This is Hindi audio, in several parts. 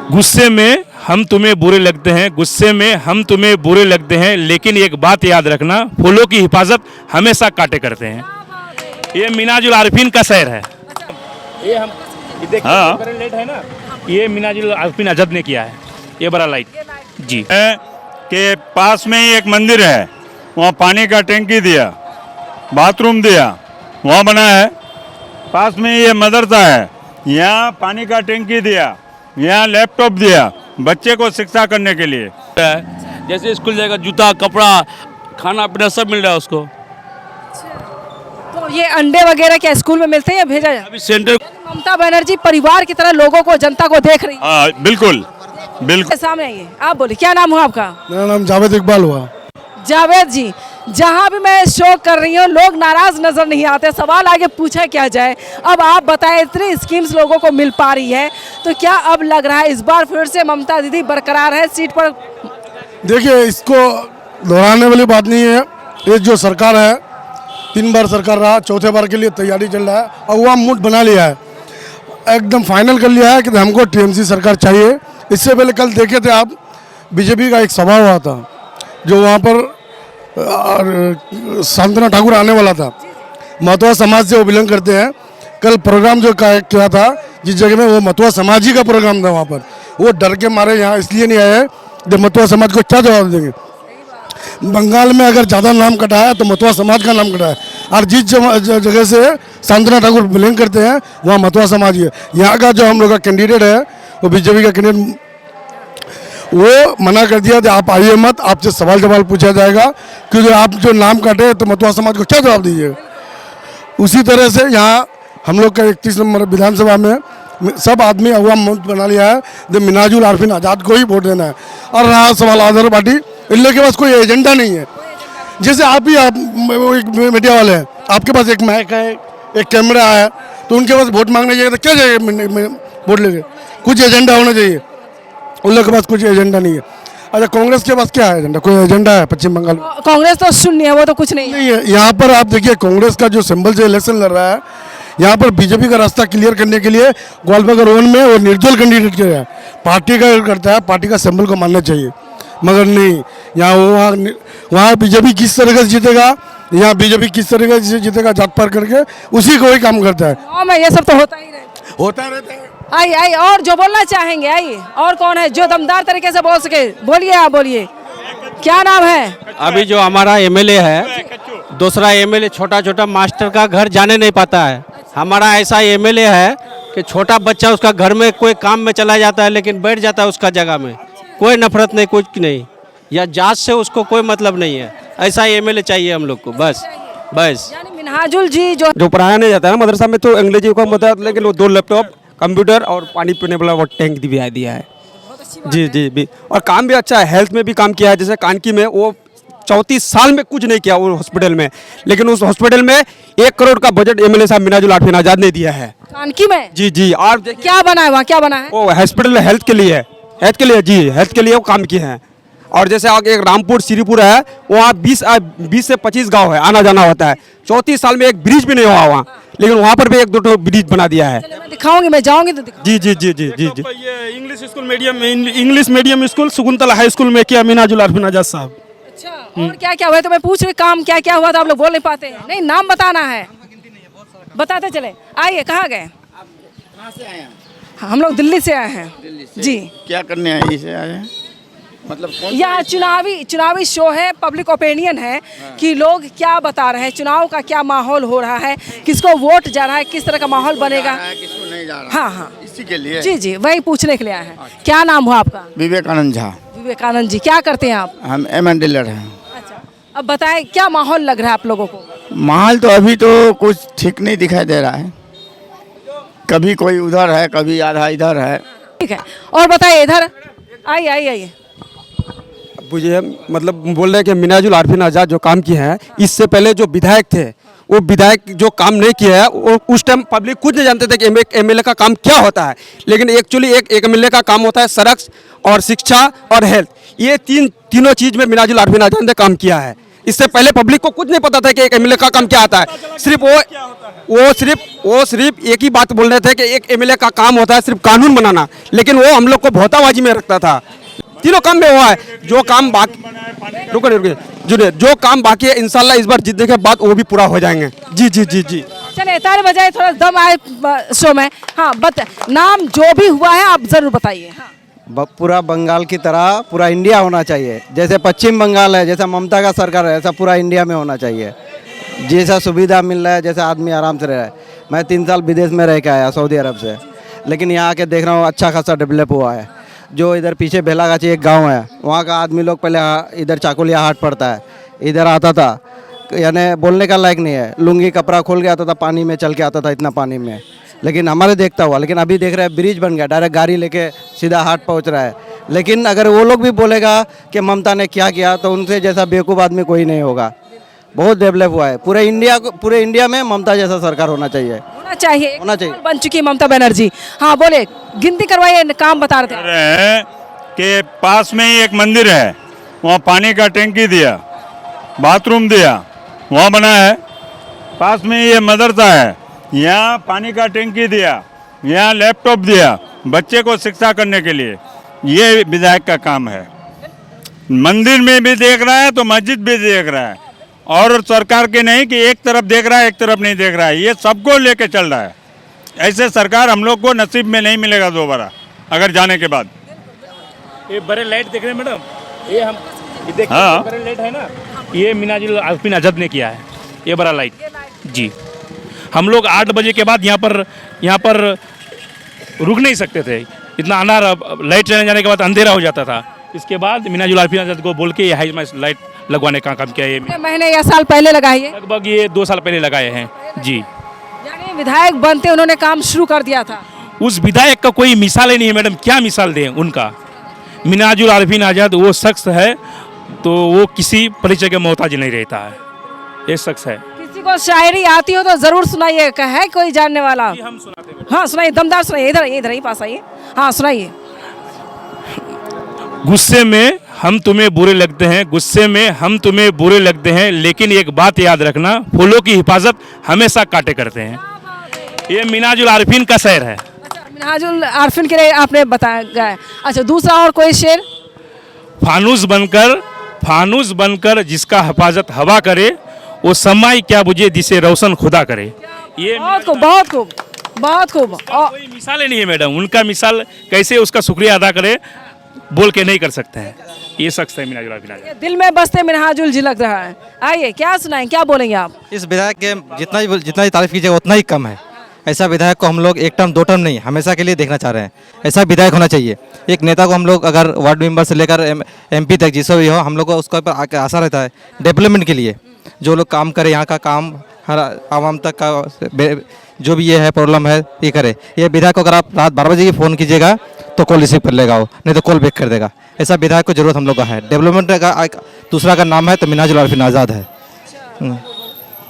गुस्से में हम तुम्हें बुरे लगते हैं, गुस्से में हम तुम्हें बुरे लगते हैं, लेकिन एक बात याद रखना, फूलों की हिफाजत हमेशा कांटे करते हैं। ये मिनाजुल आरिफीन का शेर है। ये हम देखिए, हाँ। लेट है ना, ये मिनाजुल आरिफीन आजाद ने किया है। ये बड़ा लाइट जी है कि पास में ही एक मंदिर है, वहाँ पानी का टैंकी दिया, बाथरूम दिया, वहाँ बना है। पास में ये मदरसा है, यहाँ पानी का टैंकी दिया, यहाँ लैपटॉप दिया बच्चे को शिक्षा करने के लिए। जैसे स्कूल जाएगा, जूता कपड़ा खाना पीना सब मिल रहा है उसको। तो ये अंडे वगैरह क्या स्कूल में मिलते हैं या भेजा जाए? अभी सेंटर ममता बनर्जी परिवार की तरह लोगों को, जनता को देख रही है। हाँ बिल्कुल बिल्कुल। सामने आइए, आप बोलिए क्या नाम हुआ आपका? मेरा नाम जावेद इकबाल हुआ। जावेद जी, जहाँ भी मैं शो कर रही हूँ लोग नाराज नजर नहीं आते, सवाल आगे पूछा क्या जाए। अब आप बताएं, इतनी स्कीम्स लोगों को मिल पा रही है, तो क्या अब लग रहा है इस बार फिर से ममता दीदी बरकरार है सीट पर? देखिए, इसको दोहराने वाली बात नहीं है। ये जो सरकार है, 3 बार सरकार रहा, चौथे बार के लिए तैयारी चल रहा है और वह मूड बना लिया है, एकदम फाइनल कर लिया है कि हमको टीएमसी सरकार चाहिए। इससे पहले कल देखे थे आप, बीजेपी का एक सभा हुआ था जो वहाँ पर सांत्वना ठाकुर आने वाला था, मतुआ समाज से वो बिलोंग करते हैं। कल प्रोग्राम जो किया था जिस जगह में, वो मतुआ समाज ही का प्रोग्राम था, वहाँ पर वो डर के मारे यहाँ इसलिए नहीं आए जब मतुआ समाज को क्या जवाब देंगे। बंगाल में अगर ज़्यादा नाम कटा है तो मतुआ समाज का नाम कटा है, और जिस जगह से सांत्वना ठाकुर बिलोंग करते हैं वहाँ मतुआ समाज ही है। यहाँ का जो हम लोग का कैंडिडेट है, वो बीजेपी का कैंडिडेट, वो मना कर दिया कि आप आइए मत, आपसे सवाल जवाब पूछा जाएगा, क्योंकि आप जो नाम काटे तो मतुआ समाज को क्या जवाब दीजिएगा। उसी तरह से यहाँ हम लोग का 31 नंबर विधानसभा में सब आदमी अगवा मंच बना लिया है, जो मिनाजुल आरिफीन आज़ाद को ही वोट देना है। और रहा सवाल आधार पार्टी, इन लोगों के पास कोई एजेंडा नहीं है। जैसे आप ही, आप एक मीडिया वाले हैं, आपके पास एक माइक है, एक कैमरा है, तो उनके पास वोट मांगने जाएगा तो क्या जाएगा वोट लेके? कुछ एजेंडा होना चाहिए। उन लोगों के पास कुछ एजेंडा नहीं है। अच्छा, कांग्रेस के पास क्या है एजेंडा? कोई एजेंडा है पश्चिम बंगाल में? कांग्रेस तो शून्य है, वो तो कुछ नहीं है। नहीं है। यहाँ पर आप देखिए, कांग्रेस का जो सिंबल से इलेक्शन लड़ रहा है, यहाँ पर बीजेपी का रास्ता क्लियर करने के लिए ग्वालपागर वन में वो निर्दल कैंडिडेट किया है, पार्टी का करता है, पार्टी का सिंबल को मानना चाहिए। मगर नहीं, यहाँ वहाँ बीजेपी किस तरह से जीतेगा, यहाँ बीजेपी किस तरह से जीतेगा, जात पार करके उसी को ही काम करता है। गाँव में ये सब तो होता ही होता रहता है। आइए आइए, और जो बोलना चाहेंगे आइए, और कौन है जो दमदार तरीके से बोल सके? बोलिए, आप बोलिए, क्या नाम है? अभी जो हमारा एमएलए है, दूसरा एमएलए छोटा छोटा मास्टर का घर जाने नहीं पाता है। हमारा ऐसा एमएलए है कि छोटा बच्चा उसका घर में कोई काम में चला जाता है, लेकिन बैठ जाता है उसका जगह में, कोई नफरत नहीं, कुछ नहीं, या जात से उसको कोई मतलब नहीं है। ऐसा एमएलए चाहिए हम लोग को, बस बस। यानी मिनहाजुल जी जो पढ़ाया नहीं जाता है ना मदरसा में, तो अंग्रेजी का मतलब, लेकिन वो 2 लैपटॉप, कंप्यूटर और पानी पीने वाला वो टैंक दिया है। जी जी भी, और काम भी अच्छा है, हेल्थ में भी काम किया है। जैसे कानकी में वो 34 साल में कुछ नहीं किया वो हॉस्पिटल में, लेकिन उस हॉस्पिटल में 1 करोड़ का बजट एमएलए साहब मिनाजुल आरिफीन आज़ाद ने दिया है। कानकी में? जी जी। और क्या बना है वहाँ, क्या बना है? वो हॉस्पिटल हेल्थ के लिए जी, हेल्थ के लिए वो काम किए हैं। और जैसे आगे एक रामपुर श्रीपुर है, वहाँ 20 से 25 गांव है, आना जाना होता है। 34 साल में एक ब्रिज भी नहीं हुआ वहाँ, लेकिन वहाँ पर भी 1-2 ब्रिज बना दिया है। मैं दिखाऊंगी, मैं जाऊंगी तो जी जी जी जी जी जी। ये English medium school Shakuntala high school में किया मिनाजुल आरिफीन आज़ाद साहब। अच्छा, और क्या क्या हुआ? तो मैं पूछ रही, काम क्या क्या हुआ था? आप लोग बोल नहीं पाते हैं। नहीं, नाम बताना है, बताते चले। आइए, कहाँ गए? हम लोग दिल्ली से आए हैं। जी, क्या करने आए? इसे आए हैं मतलब यहाँ चुनावी शो है, पब्लिक ओपिनियन है कि लोग क्या बता रहे हैं, चुनाव का क्या माहौल हो रहा है, किसको वोट जा रहा है, किस तरह का माहौल बनेगा, किसको नहीं जा रहा। हाँ हाँ, इसी के लिए। जी जी, वही पूछने के लिए आए हैं। क्या नाम हुआ आपका? विवेकानंद झा। विवेकानंद जी, क्या करते हैं आप? हम एम डीलर हैं। अच्छा, अब बताएं क्या माहौल लग रहा है आप लोगों को? माहौल तो अभी तो कुछ ठीक नहीं दिखाई दे रहा है, कभी कोई उधर है, कभी आधा इधर है। ठीक है, और बताइए, इधर आइए आइए आइए। मुझे मतलब बोल रहे हैं कि मिनाजुल आरिफीन आज़ाद जो काम किए हैं, इससे पहले जो विधायक थे, वो विधायक जो काम नहीं किया है, वो उस टाइम पब्लिक कुछ नहीं जानते थे कि एमएलए का काम क्या होता है। लेकिन एक्चुअली एक एमएलए का काम होता है सड़क और शिक्षा और हेल्थ, ये तीनों चीज़ में मिनाजुल आरिफीन आज़ाद ने काम किया है। इससे पहले पब्लिक को कुछ नहीं पता था कि एक एमएलए का काम क्या आता है। सिर्फ वो सिर्फ एक ही बात बोल रहे थे कि एक एमएलए का काम होता है सिर्फ कानून बनाना, लेकिन वो हम लोग को भोताबाजी में रखता था। तीनों काम में हुआ है, जो काम बाकी रुको जुड़े, जो काम बाकी है इंशाल्लाह इस बार जीतने के बाद वो भी पूरा हो जाएंगे। जी जी जी जी। चलिए तारे बजाए, थोड़ा दम आए शो में। हाँ नाम जो भी हुआ है आप जरूर बताइए। हाँ। पूरा बंगाल की तरह पूरा इंडिया होना चाहिए। जैसे पश्चिम बंगाल है, जैसा ममता का सरकार है, ऐसा पूरा इंडिया में होना चाहिए। जैसा सुविधा मिल रहा है, जैसा आदमी आराम से रह रहा है। मैं 3 साल विदेश में रह के आया सऊदी अरब से, लेकिन यहाँ आके देख रहा हूँ अच्छा खासा डेवलप हुआ है। जो इधर पीछे बेलागाची एक गांव है, वहाँ का आदमी लोग पहले इधर चाकुलिया हाट पड़ता है, इधर आता था, यानी बोलने का लायक नहीं है। लुंगी कपड़ा खोल के आता था, पानी में चल के आता था, इतना पानी में। लेकिन हमारे देखता हुआ, लेकिन अभी देख रहे हैं ब्रिज बन गया, डायरेक्ट गाड़ी लेके सीधा हाट पहुँच रहा है। लेकिन अगर वो लोग भी बोलेगा कि ममता ने क्या किया, तो उनसे जैसा बेवकूफ़ आदमी कोई नहीं होगा। बहुत डेवलप हुआ है पूरे इंडिया में ममता जैसा सरकार होना चाहिए। होना चाहिए। बन चुकी है ममता बनर्जी। हाँ बोले, गिनती करवाइए, काम बता रहे थे कि पास में ही एक मंदिर है, वहाँ पानी का टैंकी दिया, बाथरूम दिया, वहाँ बना है। पास में ही ये मदरसा है, यहाँ पानी का टैंकी दिया, यहाँ लैपटॉप दिया बच्चे को शिक्षा करने के लिए। ये विधायक का काम है। मंदिर में भी देख रहा है तो मस्जिद भी देख रहा है, और सरकार के नहीं कि एक तरफ देख रहा है एक तरफ नहीं देख रहा है, ये सबको लेके चल रहा है। ऐसे सरकार हम लोग को नसीब में नहीं मिलेगा दोबारा अगर जाने के बाद। ये बड़े लाइट देख रहे हैं मैडम, ये देखिए। हाँ। बड़े लाइट है ना, ये मिनाजुल आरफीन आज़ाद ने किया है, ये बड़ा लाइट जी। हम लोग 8 बजे के बाद यहाँ पर रुक नहीं सकते थे, इतना अंधारा, लाइट चले जाने के बाद अंधेरा हो जाता था। इसके बाद मिनाजुल आरफीन आज़ाद को बोल के ये हाई लाइट लगवाने का काम किया। ये महीने या साल पहले लगाई है, लगभग ये 2 साल पहले लगाए हैं जी। यानी विधायक बनते उन्होंने काम शुरू कर दिया था। उस विधायक का कोई मिसाल ही नहीं है मैडम, क्या मिसाल दें उनका। मिनाजुल आरफीन आज़ाद वो शख्स है तो वो किसी परिचय के मोहताज नहीं रहता है, ये शख्स है। किसी को शायरी आती हो तो जरूर सुनाइए, है कोई जानने वाला? हम सुनाते हैं। हाँ सुनाइए, दमदार सुनाइए, इधर ही पास आइए। हाँ सुनाइए। गुस्से में हम तुम्हें बुरे लगते हैं, गुस्से में हम तुम्हें बुरे लगते हैं, लेकिन एक बात याद रखना, फूलों की हिफाजत हमेशा कांटे करते हैं। ये मिनाजुल आरफीन का शेर है। अच्छा, मिनाजुल आरफीन के लिए आपने बताया। अच्छा, दूसरा और कोई शेर? फानूस बनकर जिसका हिफाजत हवा करे, वो समाई क्या बुझे जिसे रोशन खुदा करे। ये बहुत खूब। कोई मिसाल ही नहीं है मैडम, उनका मिसाल कैसे उसका शुक्रिया अदा करे बोल के नहीं कर सकते हैं। ये शख्स है मिनाजुल आरफीन आज़ाद। दिल में बसते मिनाजुल झिलक रहा है। आइए, क्या सुनाएं, क्या बोलेंगे आप? इस विधायक के जितना ही तारीफ कीजिएगा उतना ही कम है। ऐसा विधायक को हम लोग 1 टर्म 2 टर्म नहीं, हमेशा के लिए देखना चाह रहे हैं। ऐसा विधायक होना चाहिए। एक नेता को हम लोग अगर वार्ड मेंबर से लेकर MP तक जिससे भी हो, हम लोग को उसका पर आशा रहता है डेवलपमेंट के लिए। जो लोग काम करे, यहाँ का काम हर आवाम तक का जो भी ये है प्रॉब्लम है ये करे। ये विधायक को अगर आप रात 12 बजे की फ़ोन कीजिएगा तो कॉल रिसीव कर लेगा वो, नहीं तो कॉल बैक कर देगा। ऐसा विधायक को जरूरत हम लोग का है। डेवलपमेंट का दूसरा का नाम है तो मिनाजुल आरफीन आज़ाद है।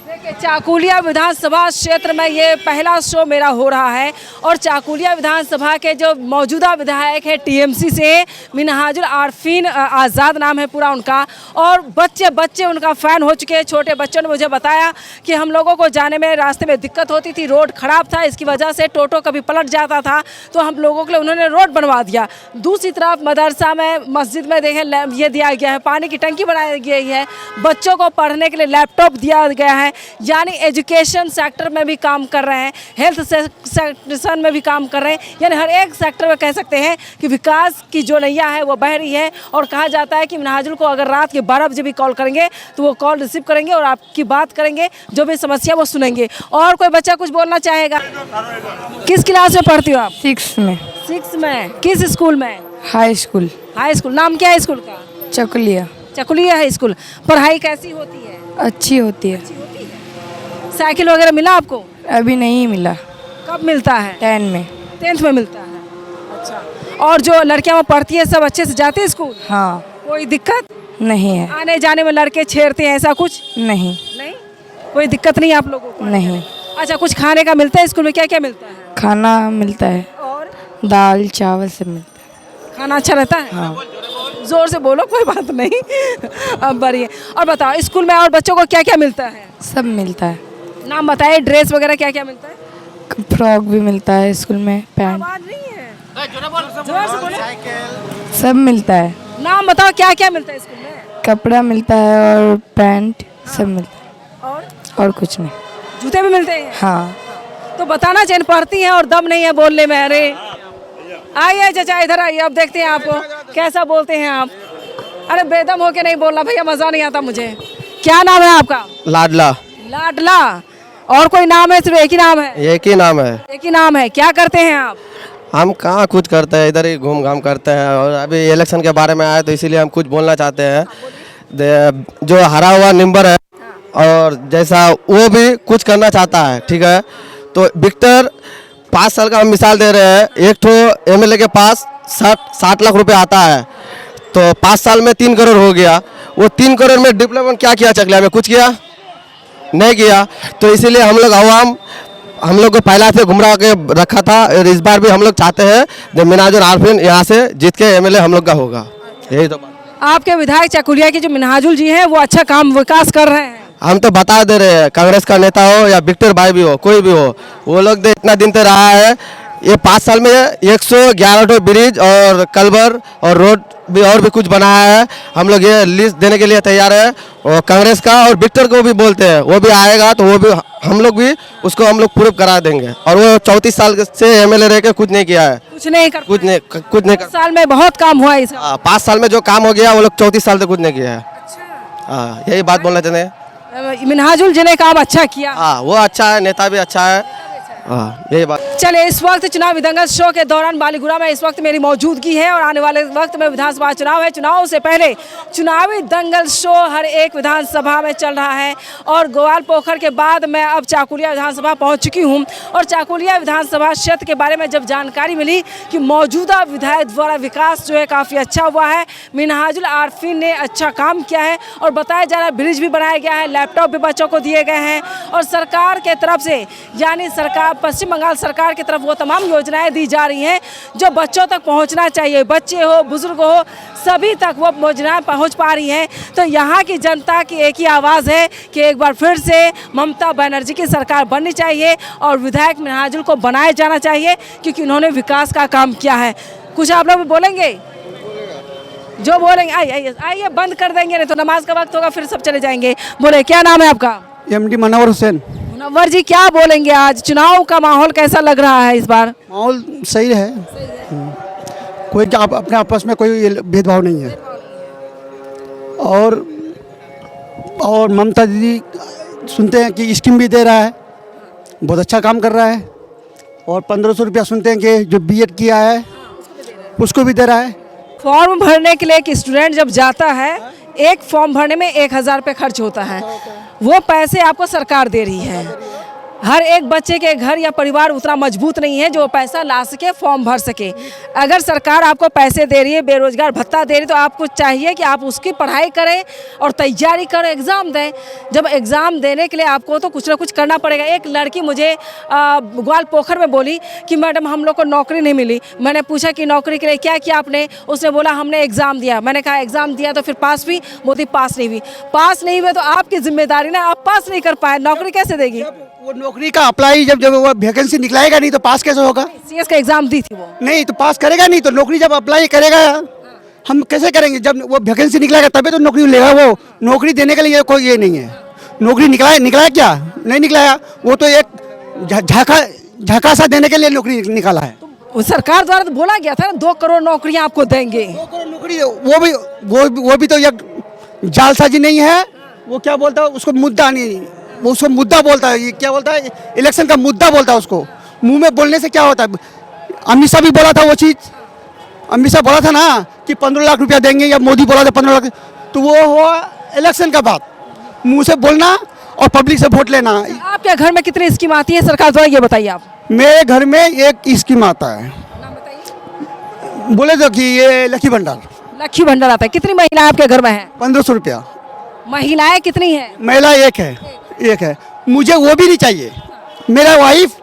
देखिए, चाकुलिया विधानसभा क्षेत्र में ये पहला शो मेरा हो रहा है, और चाकुलिया विधानसभा के जो मौजूदा विधायक है TMC से, मिनाजुल आरफीन आज़ाद नाम है पूरा उनका, और बच्चे उनका फ़ैन हो चुके हैं। छोटे बच्चों ने मुझे बताया कि हम लोगों को जाने में रास्ते में दिक्कत होती थी, रोड ख़राब था, इसकी वजह से टोटो कभी पलट जाता था, तो हम लोगों के लिए उन्होंने रोड बनवा दिया। दूसरी तरफ मदरसा में, मस्जिद में देखें ये दिया गया है, पानी की टंकी बनाई गई है, बच्चों को पढ़ने के लिए लैपटॉप दिया गया है। यानी एजुकेशन सेक्टर में भी काम कर रहे हैं, हेल्थ सेक्टर में भी काम कर रहे हैं, यानी हर एक सेक्टर में कह सकते हैं कि विकास की जो नैया है वो बह रही है। और कहा जाता है कि मिनाजुल को अगर रात के 12 बजे भी कॉल करेंगे तो वो कॉल रिसीव करेंगे और आपकी बात करेंगे, जो भी समस्या वो सुनेंगे। और कोई बच्चा कुछ बोलना चाहेगा? किस क्लास में पढ़ती हो आप? 6 में। 6 में। किस स्कूल में? High school. High school. नाम क्या है स्कूल का? Chakuliya high school. पढ़ाई कैसी होती है? अच्छी होती है। साइकिल वगैरह मिला आपको? अभी नहीं मिला। कब मिलता है? 10th में मिलता है। अच्छा, और जो लड़कियां वहाँ पढ़ती है सब अच्छे से जाते हैं स्कूल? हाँ। कोई दिक्कत नहीं है। आने जाने में लड़के छेड़ते हैं ऐसा कुछ? नहीं। कोई दिक्कत नहीं आप लोगों को? नहीं। अच्छा, कुछ खाने का मिलता है स्कूल में? क्या क्या मिलता है? खाना मिलता है, और दाल चावल सब मिलता है। खाना अच्छा रहता है? हाँ। जोर से बोलो, कोई बात नहीं। अब बढ़िए। और बताओ स्कूल में और बच्चों को क्या क्या मिलता है? सब मिलता है। नाम बताइए, ड्रेस वगैरह क्या क्या मिलता है? फ्रॉक भी मिलता है स्कूल में, पैंट, आवाज नहीं है, जोर से बोलो। सब मिलता है। नाम बताओ क्या क्या मिलता है स्कूल में? कपड़ा मिलता है और पैंट सब मिलता है और कुछ नहीं। जूते भी मिलते हैं? हाँ। तो बताना चाहिए, पढ़ती हैं और दम नहीं है बोलने में। अरे आइए चाचा, इधर आइए, अब देखते हैं आपको कैसा बोलते हैं आप। अरे बेदम होके नहीं बोलना भैया, मजा नहीं आता मुझे। क्या नाम है आपका? लाडला। लाडला। और कोई नाम है? सिर्फ एक ही नाम है? एक ही नाम है। एक ही नाम है। क्या करते हैं आप? हम कहाँ कुछ करते हैं, इधर ही घूम घाम करते हैं। और अभी इलेक्शन के बारे में आए तो इसीलिए हम कुछ बोलना चाहते हैं। जो हारा हुआ नंबर है और जैसा वो भी कुछ करना चाहता है, ठीक है। तो विक्टर 5 साल का हम मिसाल दे रहे हैं। एक तो एमएलए के पास 60 लाख रुपए आता है, तो 5 साल में 3 करोड़ हो गया। वो 3 करोड़ में डेवलपमेंट क्या किया चकलिया में? कुछ किया नहीं किया। तो इसीलिए हम लोग आवाम हम लोग को पहला से गुमराह के रखा था, और इस बार भी हम लोग चाहते हैं जब मिनाजुल आरफीन यहाँ से जीत के एमएलए हम लोग का होगा। यही तो बात। आपके विधायक चाकुलिया के जो मिनहाजुल जी हैं वो अच्छा काम विकास कर रहे हैं। हम तो बता दे रहे हैं, कांग्रेस का नेता हो या विक्टर भाई भी हो, कोई भी हो, वो लोग तो इतना दिन तक रहा है। ये 5 साल में 111 ब्रिज और कलवर और रोड भी और भी कुछ बनाया है। हम लोग ये लिस्ट देने के लिए तैयार है। और कांग्रेस का और विक्टर को भी बोलते हैं, वो भी आएगा तो वो भी हम लोग भी उसको हम लोग प्रूव करा देंगे। और वो 34 साल से एमएलए रह के कुछ नहीं किया है, कुछ नहीं कर कुछ नहीं कर। साल में बहुत काम हुआ है इस 5 साल में जो काम हो गया वो लोग 34 साल से कुछ नहीं किया है। हाँ, यही बात बोलना चाहते हैं। मिनहाजुल जी ने काम अच्छा किया। हाँ, वो अच्छा है, नेता भी अच्छा है। हाँ, यही बात। चलिए, इस वक्त चुनावी दंगल शो के दौरान बालीगुड़ा में इस वक्त मेरी मौजूदगी है और आने वाले वक्त में विधानसभा चुनाव है। चुनाव से पहले चुनावी दंगल शो हर एक विधानसभा में चल रहा है। और ग्वालपोखर के बाद मैं अब चाकुलिया विधानसभा पहुंच चुकी हूं। और चाकुलिया विधानसभा क्षेत्र के बारे में जब जानकारी मिली कि मौजूदा विधायक द्वारा विकास जो है काफ़ी अच्छा हुआ है, मिनहाजुल आरफीन ने अच्छा काम किया है और बताया जा रहा है ब्रिज भी बनाया गया है, लैपटॉप भी बच्चों को दिए गए हैं। और सरकार के तरफ से, यानी सरकार, पश्चिम बंगाल सरकार की तरफ वो तमाम योजनाएं दी जा रही हैं जो बच्चों तक पहुंचना चाहिए। बच्चे हो, बुजुर्ग हो, सभी तक वो योजनाएं पहुंच पा रही हैं। तो यहाँ की जनता की एक ही आवाज़ है कि एक बार फिर से ममता बनर्जी की सरकार बननी चाहिए और विधायक मिनहाजुल को बनाया जाना चाहिए, क्योंकि उन्होंने विकास का काम किया है। कुछ आप लोग भी बोलेंगे? जो बोलेंगे आइए आइए, बंद कर देंगे नहीं तो नमाज का वक्त होगा, फिर सब चले जाएंगे। बोले, क्या नाम है आपका? एमडी मनोहर हुसैन। मुनव्वर जी, क्या बोलेंगे? आज चुनाव का माहौल कैसा लग रहा है इस बार? माहौल सही है। कोई अपने आपस में कोई भेदभाव नहीं है। और ममता दीदी सुनते हैं कि स्कीम भी दे रहा है, बहुत अच्छा काम कर रहा है। और 1500 रुपया सुनते हैं कि जो बीएड किया है उसको भी दे रहा है। फॉर्म भरने के लिए एक स्टूडेंट जब जाता है, एक फॉर्म भरने में 1000 रुपये खर्च होता है, वो पैसे आपको सरकार दे रही है। हर एक बच्चे के घर या परिवार उतना मजबूत नहीं है जो पैसा ला सके, फॉर्म भर सके। अगर सरकार आपको पैसे दे रही है, बेरोजगार भत्ता दे रही है, तो आपको चाहिए कि आप उसकी पढ़ाई करें और तैयारी करें, एग्ज़ाम दें। जब एग्ज़ाम देने के लिए आपको तो कुछ ना कुछ करना पड़ेगा। एक लड़की मुझे ग्वालपोखर में बोली कि मैडम हम लोग को नौकरी नहीं मिली। मैंने पूछा कि नौकरी के लिए क्या किया आपने? उसने बोला हमने एग्ज़ाम दिया। मैंने कहा एग्ज़ाम दिया तो फिर पास हुई? बोलती पास नहीं हुई। पास नहीं हुए तो आपकी जिम्मेदारी ना, आप पास नहीं कर पाए, नौकरी कैसे देगी? वो नौकरी का अप्लाई जब वो वैकेंसी निकलाएगा नहीं तो पास कैसे होगा? सीएस का एग्जाम दी थी वो, नहीं तो पास करेगा नहीं तो नौकरी जब अप्लाई करेगा हम कैसे करेंगे? जब वो वैकेंसी निकलेगा तभी तो नौकरी लेगा। वो नौकरी देने के लिए कोई ये नहीं है। नौकरी निकला क्या? नहीं निकलाया। वो तो एक झका सा देने के लिए नौकरी निकाला है। तो सरकार द्वारा तो बोला गया था ना 2 करोड़ नौकरियां आपको देंगे। 2 करोड़ नौकरी, वो भी तो एक जालसाजी नहीं है। वो क्या बोलता है उसको? मुद्दा नहीं, वो उसको मुद्दा बोलता है। ये क्या बोलता है? इलेक्शन का मुद्दा बोलता है उसको। मुंह में बोलने से क्या होता है? अमित शाह भी बोला था वो चीज़। अमित शाह बोला था ना कि 15 लाख रुपया देंगे, या मोदी बोला था 15 लाख। तो वो हुआ इलेक्शन का बात, मुंह से बोलना और पब्लिक से वोट लेना। आपके घर में कितनी स्कीम आती है सरकार द्वारा, ये बताइए आप। मेरे घर में एक स्कीम आता है, बोले तो कि ये लकी भंडार। लकी भंडार आता है। कितनी महिलाएं आपके घर में हैं? 1500 रुपया। महिलाएं कितनी हैं? महिला एक है। मुझे वो भी नहीं चाहिए। मेरा वाइफ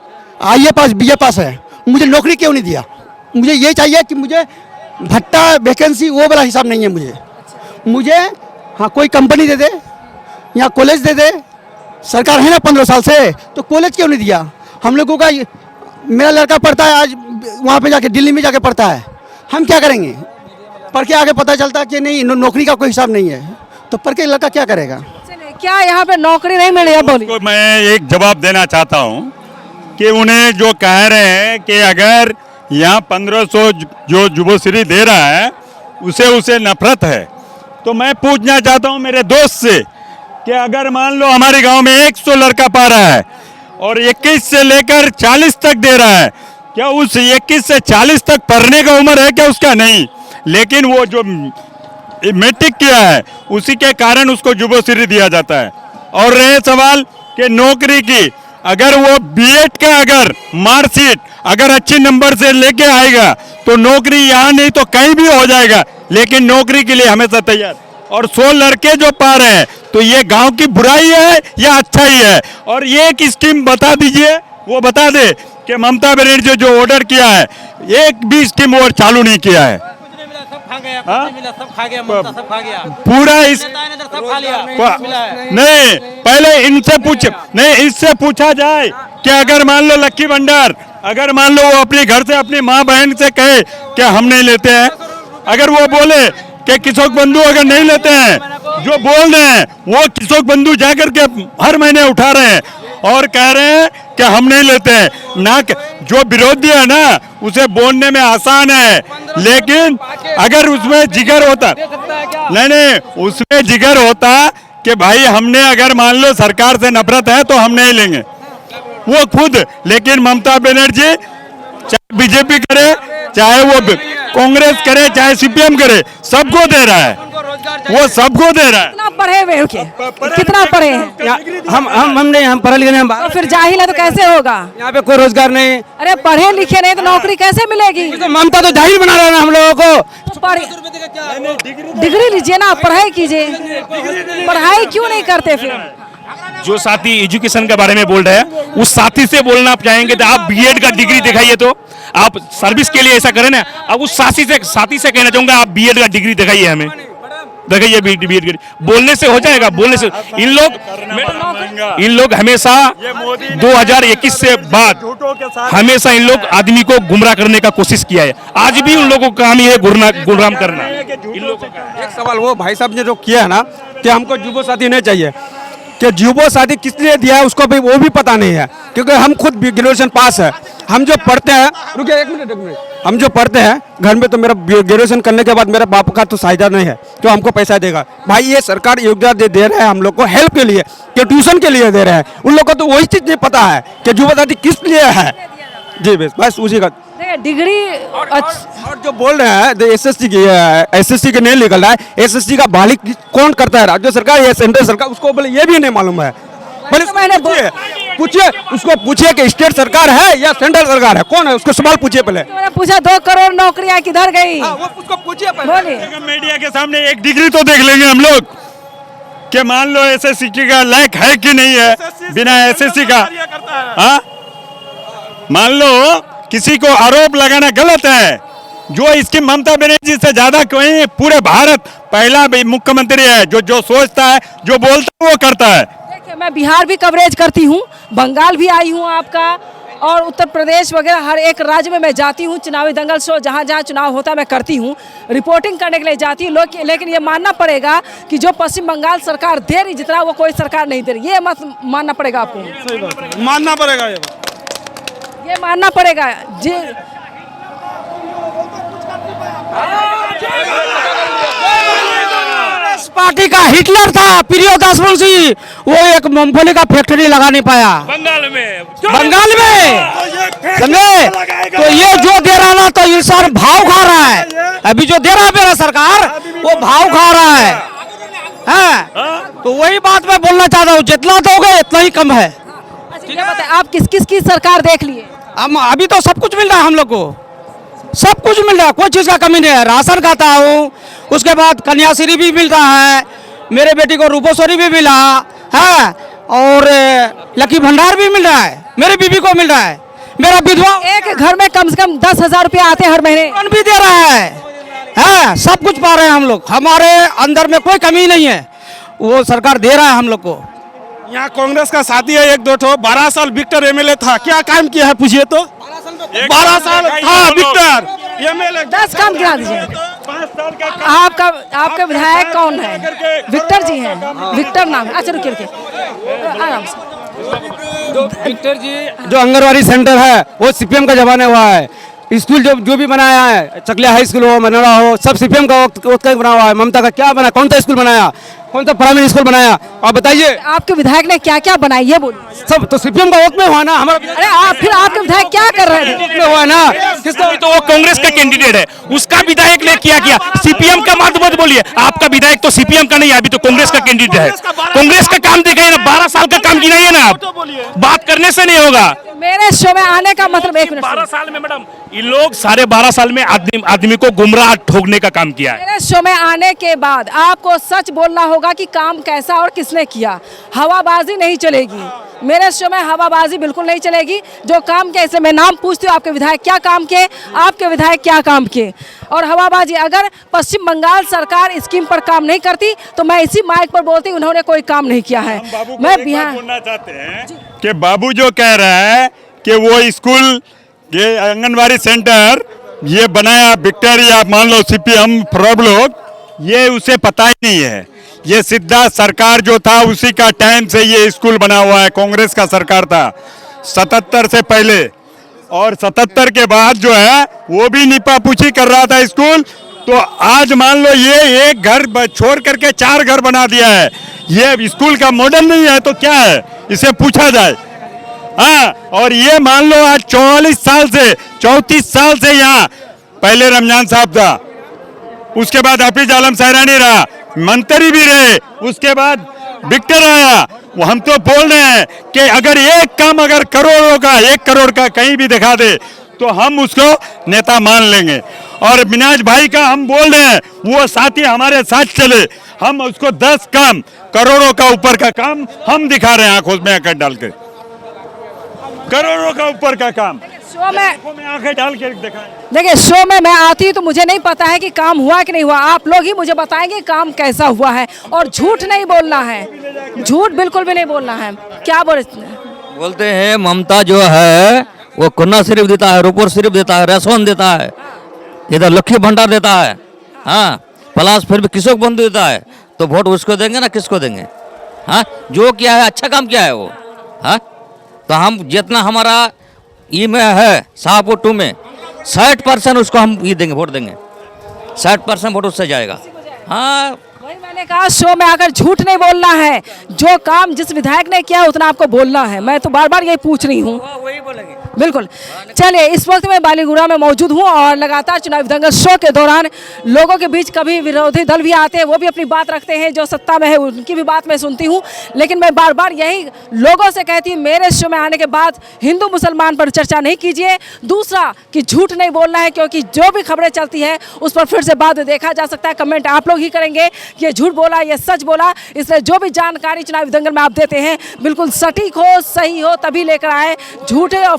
IAS पास BA पास है, मुझे नौकरी क्यों नहीं दिया? मुझे ये चाहिए कि मुझे भट्टा वैकेंसी वो वाला हिसाब नहीं है मुझे हाँ कोई कंपनी दे दे या कॉलेज दे दे। सरकार है ना 15 साल से, तो कॉलेज क्यों नहीं दिया हम लोगों का? मेरा लड़का पढ़ता है आज वहाँ पे जाके दिल्ली में जाके पढ़ता है, हम क्या करेंगे? पढ़ के आगे पता चलता कि नहीं नौकरी का कोई हिसाब नहीं है, तो पढ़ के लड़का क्या करेगा? क्या यहाँ पे नौकरी नहीं मिल रही है? बोलिए। तो मैं एक जवाब देना चाहता हूँ कि उन्हें जो कह रहे हैं कि अगर यहाँ 1500 जो जुबोश्री दे रहा है उसे नफरत है, तो मैं पूछना चाहता हूँ मेरे दोस्त से कि अगर मान लो हमारे गांव में 100 लड़का पा रहा है और 21 से लेकर 40 तक दे रहा है, क्या उस 21 से 40 तक पढ़ने का उम्र है क्या उसका? नहीं, लेकिन वो जो मैट्रिक किया है उसी के कारण उसको जुबोश्री दिया जाता है। और रहे सवाल कि नौकरी की, अगर वो बीएड का अगर मार्कशीट अगर अच्छे नंबर से लेके आएगा तो नौकरी यहाँ नहीं तो कहीं भी हो जाएगा, लेकिन नौकरी के लिए हमेशा तैयार। और 100 लड़के जो पा रहे हैं तो ये गांव की बुराई है या अच्छाई है? और ये एक स्कीम बता दीजिए, वो बता दे कि ममता बनर्जी जो ऑर्डर किया है एक भी स्कीम और चालू नहीं किया है। पूरा इस नहीं, पहले इनसे पूछे नहीं, इससे पूछा जाए कि अगर मान लो लक्की भंडार, अगर मान लो वो अपने घर से अपनी माँ बहन से कहे कि हम नहीं लेते हैं, अगर वो बोले कि किशोर बंधु अगर नहीं लेते हैं, जो बोल रहे हैं वो किशोर बंधु जाकर के हर महीने उठा रहे हैं और कह रहे हैं कि हम नहीं लेते हैं ना। जो विरोधी है ना उसे बोलने में आसान है, लेकिन अगर उसमें जिगर होता, नहीं उसमें जिगर होता कि भाई हमने अगर मान लो सरकार से नफरत है तो हम नहीं लेंगे, वो खुद। लेकिन ममता बनर्जी चाहे बीजेपी करे, चाहे वो कांग्रेस करे, चाहे सीपीएम करे, सबको दे रहा है, वो सबको दे रहा है। कितना पढ़े हुए हो के? कितना पढ़े हैं? हम पढ़े लिखे नहीं, तो फिर जाहिल है तो कैसे होगा? यहाँ पे कोई रोजगार नहीं। अरे पढ़े लिखे नहीं तो नौकरी कैसे मिलेगी? तो ममता तो जाहिल बना रहा है हम लोगों को। डिग्री लीजिए ना, पढ़ाई कीजिए। पढ़ाई क्यों नहीं करते फिर? जो साथी एजुकेशन के बारे में बोल रहे हैं उस साथी से बोलना आप चाहेंगे तो आप बीएड का डिग्री दिखाइए, तो आप सर्विस के लिए ऐसा करें ना। अब उस साथी से कहना चाहूंगा आप बीएड का डिग्री दिखाइए, हमें दिखाइए बीएड का। बोलने से हो जाएगा, बोलने से। इन लोग हमेशा 2021 से बाद हमेशा इन लोग आदमी को गुमराह करने का कोशिश किया है। आज भी उन लोगों का काम ये गुमराह करना। इन लोगों का एक सवाल वो भाई साहब ने जो किया है ना कि हमको जुबो साथी नहीं चाहिए, कि जुबो साथी किस लिए दिया है उसको भी वो भी पता नहीं है, क्योंकि हम खुद ग्रेजुएशन पास है। हम जो पढ़ते हैं, रुकिए एक मिनट, हम जो पढ़ते हैं घर में, तो मेरा ग्रेजुएशन करने के बाद मेरा बाप का तो साझेदार नहीं है जो हमको पैसा देगा। भाई ये सरकार योगदान दे रहे हैं हम लोग को हेल्प के लिए, कि ट्यूशन के लिए दे रहे हैं। उन लोग को तो वही चीज़ नहीं पता है कि जुबो साथी किस लिए है। जी बस उसी का डिग्री। और जो बोल रहे हैं एसएससी के नहीं निकल रहा है, एसएससी का बहाली कौन करता है? राज्य सरकार या सेंट्रल सरकार? उसको बोले ये भी नहीं मालूम है। पूछिए उसको, पूछिए कि स्टेट सरकार है या सेंट्रल सरकार है, कौन है? उसको सवाल पूछिए पहले। मैंने पूछा 2 करोड़ नौकरियां किधर गई? वो उसको पूछिए बोलिए। मीडिया के सामने एक डिग्री तो देख लेंगे हम लोग कि मान लो एसएससी का लायक है कि नहीं है बिना एसएससी का। हाँ, मान लो किसी को आरोप लगाना गलत है। जो इसकी ममता बनर्जी से ज्यादा कोई पूरे भारत पहला मुख्यमंत्री है जो सोचता है, जो बोलता है वो करता है। देखिए मैं बिहार भी कवरेज करती हूँ, बंगाल भी आई हूँ आपका, और उत्तर प्रदेश वगैरह हर एक राज्य में मैं जाती हूँ। चुनावी दंगल शो जहाँ जहाँ चुनाव होता है मैं करती हूँ, रिपोर्टिंग करने के लिए जाती हूँ। लेकिन ये मानना पड़ेगा कि जो पश्चिम बंगाल सरकार दे रही जितना वो कोई सरकार नहीं दे रही, ये मत मानना पड़ेगा आपको। मानना पड़ेगा, ये मानना पड़ेगा जी। पार्टी का हिटलर था प्रियोदास मुंशी, वो एक मूंगफली का फैक्ट्री लगा नहीं पाया बंगाल में। समझे? तो ये जो दे रहा ना, तो इंसान भाव खा रहा है। अभी जो दे रहा है मेरा सरकार, वो भाव खा रहा है। तो वही बात मैं बोलना चाहता हूँ, जितना दोगे इतना ही कम है। ठीक है, बताइए आप किस किस की सरकार देख लिए? हम अभी तो सब कुछ मिल रहा है, हम लोग को सब कुछ मिल रहा है, कोई चीज़ का कमी नहीं है। राशन खाता हूँ, उसके बाद कन्याश्री भी मिल रहा है, मेरे बेटी को रूपोश्वरी भी मिला है, और लकी भंडार भी मिल रहा है, मेरी बीबी को मिल रहा है, मेरा विधवा। एक घर में कम से कम 10,000 रुपया आते हैं हर महीने। भी दे रहा है, हैं, सब कुछ पा रहे हैं हम लोग, हमारे अंदर में कोई कमी नहीं है, वो सरकार दे रहा है हम लोग को। यहाँ कांग्रेस का साथी है एक दो ठो, 12 साल विक्टर एमएलए था, क्या काम किया है पूछिए तो? 12 साल था विक्टर एमएलए, 10 काम गिरा दीजिए। 5 साल का आपका विधायक कौन है? विक्टर जी हैं, विक्टर नाम है। अच्छा रुकिए रुकिए, आराम से। विक्टर जी जो आंगनबाड़ी सेंटर है वो सीपीएम का जमाने हुआ है, स्कूल जो भी बनाया है, चकलिया हाई स्कूल हो, मनोरा हो, सब सीपीएम का वक्त का बना हुआ है। ममता का क्या बना, कौन सा स्कूल बनाया, कौन सा प्राइमरी स्कूल बनाया, आप बताइए। आपके विधायक ने क्या क्या बनाई ये बोलिए। सब तो सीपीएम का वक्त में हुआ ना हमारा। अरे आप फिर आपके विधायक क्या कर रहे थे? में हुआ ना, किसका तो वो कांग्रेस का कैंडिडेट है, उसका विधायक ने किया सीपीएम का मत बोलिए, आपका विधायक तो सीपीएम का नहीं है, अभी तो कांग्रेस का कैंडिडेट है। कांग्रेस का काम देखिए ना, 12 साल का काम गिनाइए ना, आप बात करने से नहीं होगा। मेरे शो में आने का मतलब 1 मिनट 12 साल में मैडम ये लोग 12.5 साल में आदमी को गुमराह ठोकने का काम किया है। मेरे शो में आने के बाद आपको सच बोलना होगा कि काम कैसा और किसने किया। हवाबाजी नहीं चलेगी मेरे शो में, हवाबाजी बिल्कुल नहीं चलेगी। जो काम किया, इसलिए मैं नाम पूछती हूँ, आपके विधायक क्या काम किए, आपके विधायक क्या काम किए। और हवाबाजी, अगर पश्चिम बंगाल सरकार स्कीम पर काम नहीं करती तो मैं इसी माइक पर बोलती उन्होंने कोई काम नहीं किया है। मैं बिहार बोलना चाहते हैं कि बाबू जो कह रहा है कि वो स्कूल, ये आंगनबाड़ी सेंटर ये बनाया विक्टर या मान लो सीपीएम फ्रॉड लोग, ये उसे पता ही नहीं है। ये सीधा सरकार जो था उसी का टाइम से ये स्कूल बना हुआ है, कांग्रेस का सरकार था 77 से पहले, और 77 के बाद जो है वो भी नीपापूछी कर रहा था स्कूल। तो आज मान लो ये एक घर छोड़ करके 4 घर बना दिया है, ये स्कूल का मॉडल नहीं है तो क्या है, इसे पूछा जाए। हाँ, और ये मान लो आज 34 साल से यहाँ, पहले रमजान साहब था, उसके बाद हाफिज आलम सहरानी रहा, मंत्री भी रहे, उसके बाद विक्टर आया। वो हम तो बोल रहे हैं कि अगर एक काम, अगर करोड़ों का, 1 करोड़ का कहीं भी दिखा दे तो हम उसको नेता मान लेंगे। और मिनाज भाई का हम बोल रहे हैं, वो साथी हमारे साथ चले, हम उसको 10 काम, करोड़ों का ऊपर का काम हम दिखा रहे हैं, आंखों में आंखें डाल के, करोड़ों का ऊपर का काम शो में आंखें डाल के दिखाएं। देखिए, शो में मैं आती हूँ तो मुझे नहीं पता है कि काम हुआ कि नहीं हुआ। आप लोग ही मुझे बताएंगे काम कैसा हुआ है, और झूठ नहीं बोलना है, झूठ बिल्कुल भी नहीं बोलना है। क्या बोलते हैं ममता जो है वो कुन्ना सिर्फ देता है, रुपये सिर्फ देता है, रेशोन देता है, इधर लक्ष्मी भंडार देता है, हाँ, प्लस फिर भी किसको बंद देता है, तो वोट उसको देंगे ना, किसको देंगे? हाँ, जो किया है अच्छा काम किया है वो। हाँ, तो हम जितना हमारा ई में है शाहपुर 2 में 60% उसको हम ये देंगे, वोट देंगे, 60% वोट उससे जाएगा। हाँ, वही मैंने कहा, शो में आकर झूठ नहीं बोलना है, जो काम जिस विधायक ने किया उतना आपको बोलना है। मैं तो बार बार यही पूछ रही हूँ। वही बोलेंगे। बिल्कुल। चलिए, इस वक्त मैं बालीगुड़ा में मौजूद हूँ और लगातार चुनावी दंगल शो के दौरान लोगों के बीच कभी विरोधी दल भी आते हैं, वो भी अपनी बात रखते हैं, जो सत्ता में है उनकी भी बात मैं सुनती हूँ। लेकिन मैं बार बार यही लोगों से कहती हूँ, मेरे शो में आने के बाद हिंदू मुसलमान पर चर्चा नहीं कीजिए। दूसरा कि झूठ नहीं बोलना है, क्योंकि जो भी खबरें चलती है उस पर फिर से बाद में देखा जा सकता है। कमेंट आप लोग ही करेंगे कि ये झूठ बोला, ये सच बोला। इसलिए जो भी जानकारी चुनावी दंगल में आप देते हैं बिल्कुल सटीक हो, सही हो, तभी लेकर आए। झूठे और